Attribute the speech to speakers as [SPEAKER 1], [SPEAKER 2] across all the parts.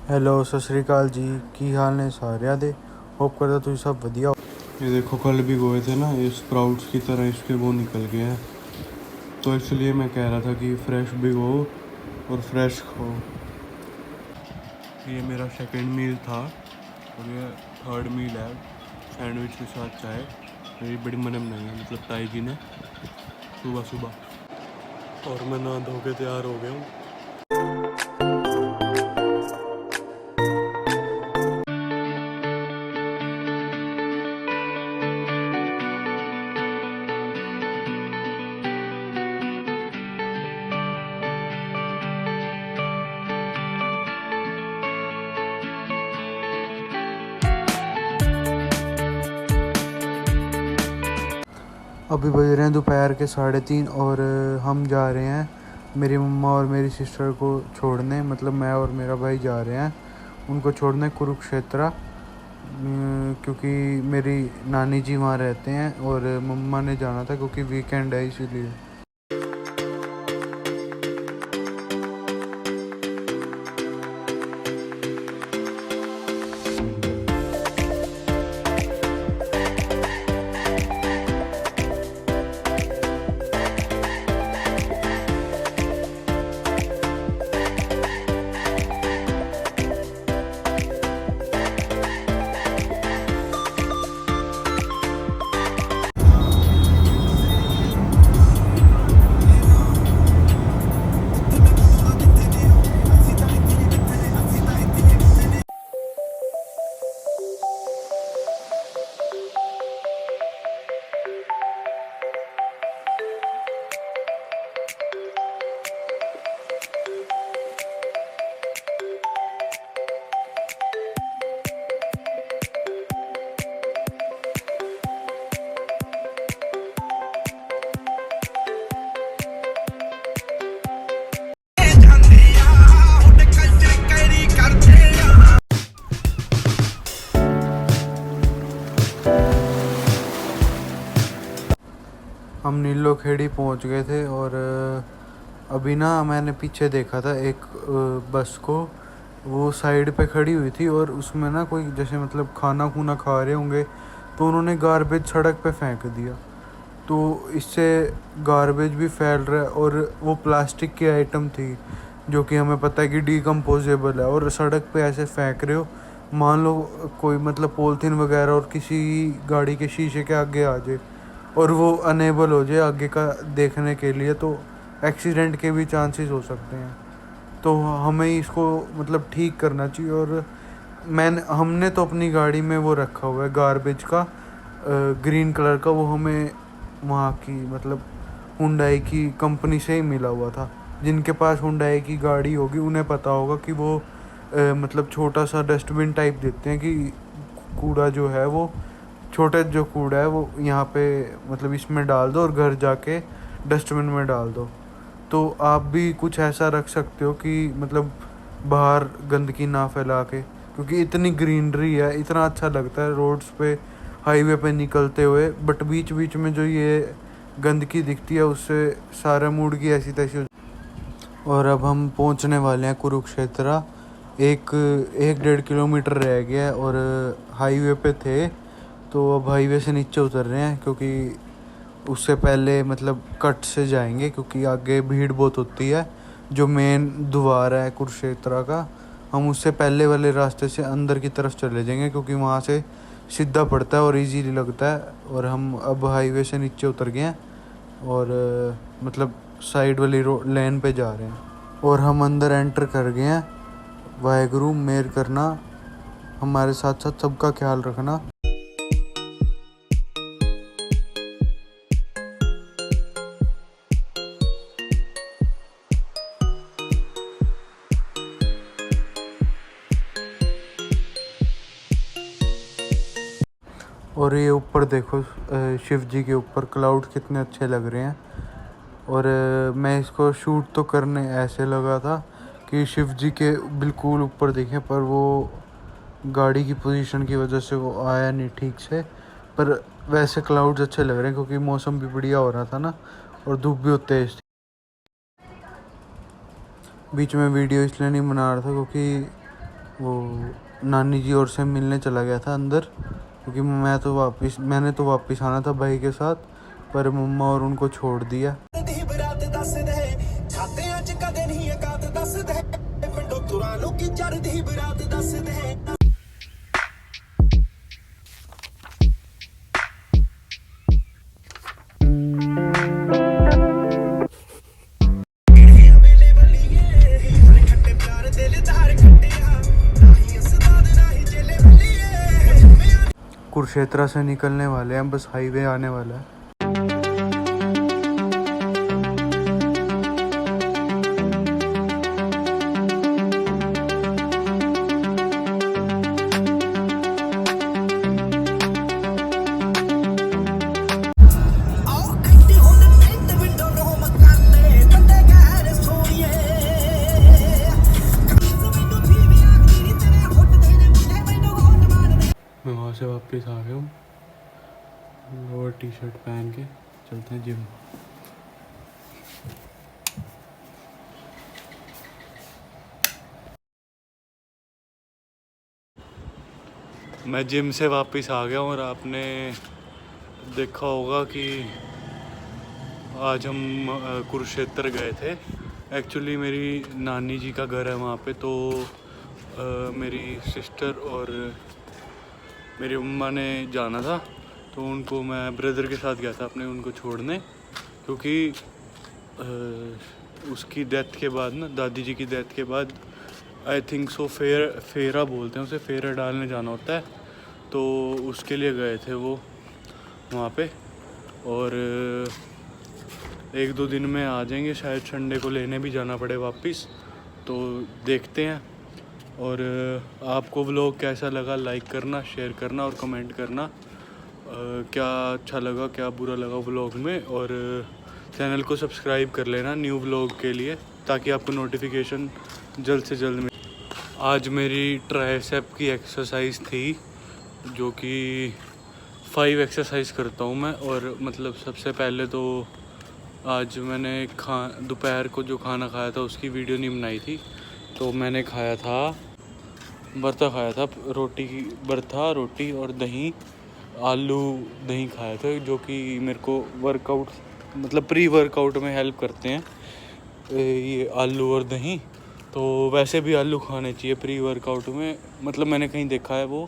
[SPEAKER 1] Hello सत श्री अकाल जी, की हाल ने सारिਆਂ ਦੇ। होप करता तुम सब बढ़िया हो। ये देखो कल भी गोए थे ना, ये स्प्राउट्स की तरह इसके वो निकल गए हैं, तो इसलिए मैं कह रहा था कि फ्रेश भिगो और फ्रेश खाओ। ये मेरा सेकंड मील था और ये थर्ड मील है, सैंडविच के साथ चाय। मेरी बड़ी मन बनाई है, मतलब ताई जी ने सुबह सुबह, और मैं नहा धो के तैयार हो गया हूँ। अभी बज रहे हैं दोपहर के 3:30 और हम जा रहे हैं मेरी मम्मा और मेरी सिस्टर को छोड़ने, मतलब मैं और मेरा भाई जा रहे हैं उनको छोड़ने कुरुक्षेत्र, क्योंकि मेरी नानी जी वहाँ रहते हैं और मम्मा ने जाना था क्योंकि वीकेंड है इसीलिए। हम नीलो खेड़ी पहुंच गए थे और अभी ना मैंने पीछे देखा था एक बस को, वो साइड पे खड़ी हुई थी और उसमें ना कोई जैसे मतलब खाना खूना खा रहे होंगे, तो उन्होंने गार्बेज सड़क पे फेंक दिया, तो इससे गार्बेज भी फैल रहा है और वो प्लास्टिक की आइटम थी जो कि हमें पता है कि डिकम्पोजेबल है, और सड़क पे ऐसे फेंक रहे हो। मान लो कोई मतलब पॉलीथीन वगैरह और किसी गाड़ी के शीशे के आगे आ जाए और वो अनेबल हो जाए आगे का देखने के लिए, तो एक्सीडेंट के भी चांसेस हो सकते हैं। तो हमें इसको मतलब ठीक करना चाहिए। और हमने तो अपनी गाड़ी में वो रखा हुआ है गार्बेज का, ग्रीन कलर का, वो हमें वहाँ की मतलब हुंडई की कंपनी से ही मिला हुआ था। जिनके पास हुंडई की गाड़ी होगी उन्हें पता होगा कि वो मतलब छोटा सा डस्टबिन टाइप देते हैं कि कूड़ा जो है वो छोटा जो कूड़ा है वो यहाँ पे मतलब इसमें डाल दो और घर जाके डस्टबिन में डाल दो। तो आप भी कुछ ऐसा रख सकते हो कि मतलब बाहर गंदगी ना फैला के, क्योंकि इतनी ग्रीनरी है, इतना अच्छा लगता है रोड्स पे हाईवे पे निकलते हुए, बट बीच बीच में जो ये गंदगी दिखती है उससे सारे मूड की ऐसी तैसी हो। और अब हम पहुंचने वाले हैं कुरुक्षेत्र। एक 1.5 किलोमीटर रह गया है और हाईवे पे थे, तो अब हाईवे से नीचे उतर रहे हैं क्योंकि उससे पहले मतलब कट से जाएंगे, क्योंकि आगे भीड़ बहुत होती है। जो मेन द्वार है कुरुक्षेत्र का, हम उससे पहले वाले रास्ते से अंदर की तरफ चले जाएंगे क्योंकि वहाँ से सीधा पड़ता है और इजीली लगता है। और हम अब हाईवे से नीचे उतर गए हैं और मतलब साइड वाली लेन पे जा रहे हैं और हम अंदर एंटर कर गए हैं। वाहेगुरु मेहर करना, हमारे साथ साथ सबका ख्याल रखना। और ये ऊपर देखो शिव जी के ऊपर क्लाउड कितने अच्छे लग रहे हैं। और मैं इसको शूट तो करने ऐसे लगा था कि शिव जी के बिल्कुल ऊपर दिखे, पर वो गाड़ी की पोजीशन की वजह से वो आया नहीं ठीक से। पर वैसे क्लाउड्स अच्छे लग रहे हैं क्योंकि मौसम भी बढ़िया हो रहा था ना, और धूप भी तेज थी। बीच में वीडियो इसलिए नहीं बना रहा था क्योंकि वो नानी जी और से मिलने चला गया था अंदर, क्योंकि मैंने तो वापस आना था भाई के साथ, पर मम्मा और उनको छोड़ दिया। कुरुक्षेत्र से निकलने वाले हैं, बस हाईवे आने वाला है। मैं वहाँ से वापस आ गया हूँ, लोअर टी शर्ट पहन के चलते हैं जिम। मैं जिम से वापस आ गया हूँ और आपने देखा होगा कि आज हम कुरुक्षेत्र गए थे। एक्चुअली मेरी नानी जी का घर है वहाँ पे, तो मेरी सिस्टर और मेरी मम्मा ने जाना था, तो उनको मैं ब्रदर के साथ गया था अपने उनको छोड़ने, क्योंकि उसकी डेथ के बाद ना, दादी जी की डेथ के बाद आई थिंक सो फेरा बोलते हैं उसे, फेरा डालने जाना होता है, तो उसके लिए गए थे वो वहाँ पे। और 1-2 दिन में आ जाएंगे, शायद संडे को लेने भी जाना पड़े वापस, तो देखते हैं। और आपको व्लॉग कैसा लगा लाइक करना, शेयर करना और कमेंट करना, क्या अच्छा लगा क्या बुरा लगा व्लॉग में। और चैनल को सब्सक्राइब कर लेना न्यू व्लॉग के लिए, ताकि आपको नोटिफिकेशन जल्द से जल्द मिले। आज मेरी ट्राइसेप की एक्सरसाइज थी, जो कि 5 एक्सरसाइज करता हूँ मैं। और मतलब सबसे पहले तो आज मैंने दोपहर को जो खाना खाया था उसकी वीडियो नहीं बनाई थी, तो मैंने खाया था भरता, खाया था भरता रोटी और दही, आलू दही खाया था, जो कि मेरे को वर्कआउट मतलब प्री वर्कआउट में हेल्प करते हैं ये आलू और दही। तो वैसे भी आलू खाने चाहिए प्री वर्कआउट में, मतलब मैंने कहीं देखा है वो।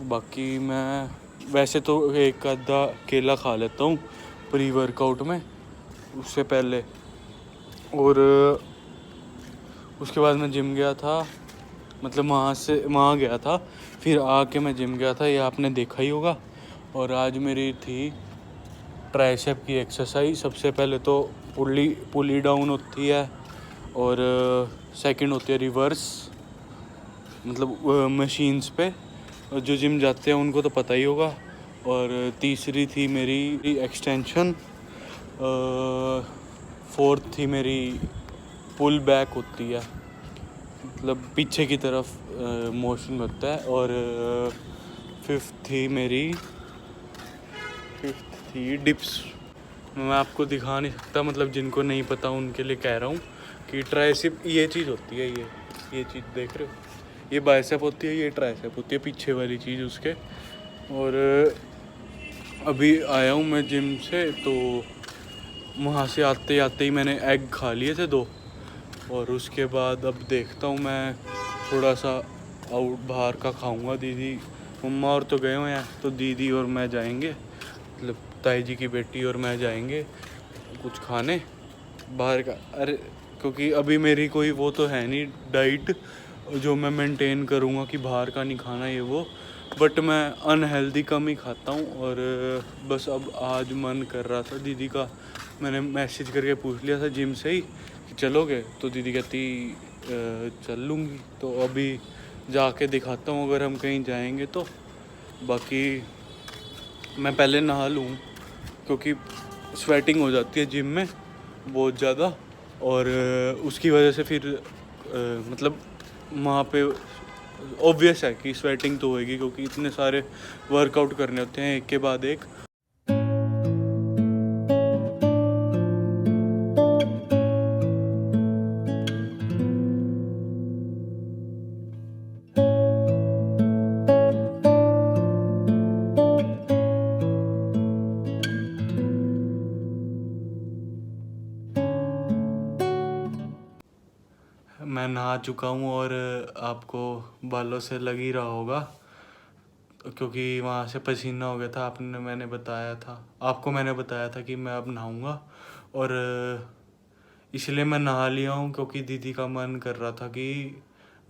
[SPEAKER 1] बाकी मैं वैसे तो एक आधा केला खा लेता हूँ प्री वर्कआउट में उससे पहले। और उसके बाद मैं जिम गया था, मतलब वहाँ गया था, फिर आके मैं जिम गया था, ये आपने देखा ही होगा। और आज मेरी थी ट्राइसेप की एक्सरसाइज। सबसे पहले तो पुली डाउन होती है, और सेकंड होती है रिवर्स, मतलब मशीन्स पे, और जो जिम जाते हैं उनको तो पता ही होगा। और तीसरी थी मेरी एक्सटेंशन, फोर्थ थी मेरी पुल बैक होती है, मतलब पीछे की तरफ मोशन होता है। और फिफ्थ थी डिप्स। मैं आपको दिखा नहीं सकता, मतलब जिनको नहीं पता उनके लिए कह रहा हूँ कि ट्राइसेप ये चीज़ होती है, ये चीज़ देख रहे हो, ये बाइसेप होती है, ये ट्राइसेप होती है पीछे वाली चीज़ उसके। और अभी आया हूँ मैं जिम से, तो वहाँ से आते आते ही मैंने एग खा लिए थे 2, और उसके बाद अब देखता हूँ मैं थोड़ा सा आउट बाहर का खाऊंगा। दीदी मम्मा और तो गए हुए हैं, तो दीदी और मैं जाएंगे, मतलब ताई जी की बेटी और मैं जाएंगे कुछ खाने बाहर का। अरे क्योंकि अभी मेरी कोई वो तो है नहीं डाइट जो मैं मेंटेन करूँगा कि बाहर का नहीं खाना ये वो, बट मैं अनहेल्दी कम ही खाता हूँ। और बस अब आज मन कर रहा था दीदी का, मैंने मैसेज करके पूछ लिया था जिम से ही कि चलोगे, तो दीदी कहती चल लूँगी। तो अभी जाके दिखाता हूँ अगर हम कहीं जाएंगे तो। बाकी मैं पहले नहा लूँ, क्योंकि स्वेटिंग हो जाती है जिम में बहुत ज़्यादा, और उसकी वजह से फिर मतलब वहाँ पे ऑब्वियस है कि स्वेटिंग तो होएगी, क्योंकि इतने सारे वर्कआउट करने होते हैं एक के बाद एक। मैं नहा चुका हूँ और आपको बालों से लग ही रहा होगा क्योंकि वहाँ से पसीना हो गया था। आपको मैंने बताया था कि मैं अब नहाऊंगा और इसलिए मैं नहा लिया हूँ क्योंकि दीदी का मन कर रहा था कि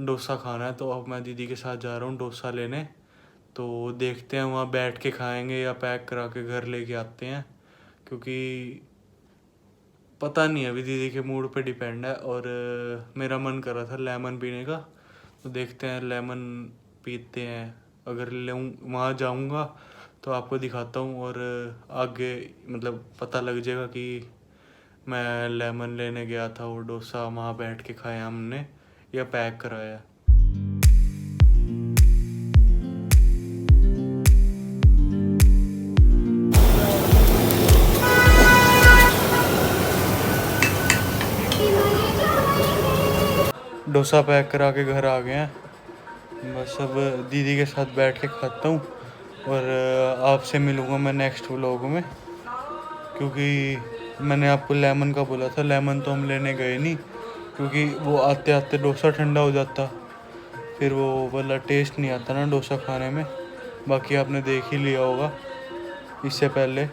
[SPEAKER 1] डोसा खाना है। तो अब मैं दीदी के साथ जा रहा हूँ डोसा लेने। तो देखते हैं वहाँ बैठ के खाएंगे या पैक करा के घर लेके आते हैं, क्योंकि पता नहीं, अभी दीदी के मूड पे डिपेंड है। और मेरा मन कर रहा था लेमन पीने का, तो देखते हैं लेमन पीते हैं। अगर वहाँ जाऊँगा तो आपको दिखाता हूँ और आगे मतलब पता लग जाएगा कि मैं लेमन लेने गया था और डोसा वहाँ बैठ के खाया हमने या पैक कराया। डोसा पैक करा के घर आ गए हैं। बस अब दीदी के साथ बैठ के खाता हूँ और आपसे मिलूँगा मैं नेक्स्ट व्लॉग में, क्योंकि मैंने आपको लेमन का बोला था। लेमन तो हम लेने गए नहीं क्योंकि वो आते आते डोसा ठंडा हो जाता, फिर वो वाला टेस्ट नहीं आता ना डोसा खाने में। बाकी आपने देख ही लिया होगा इससे पहले।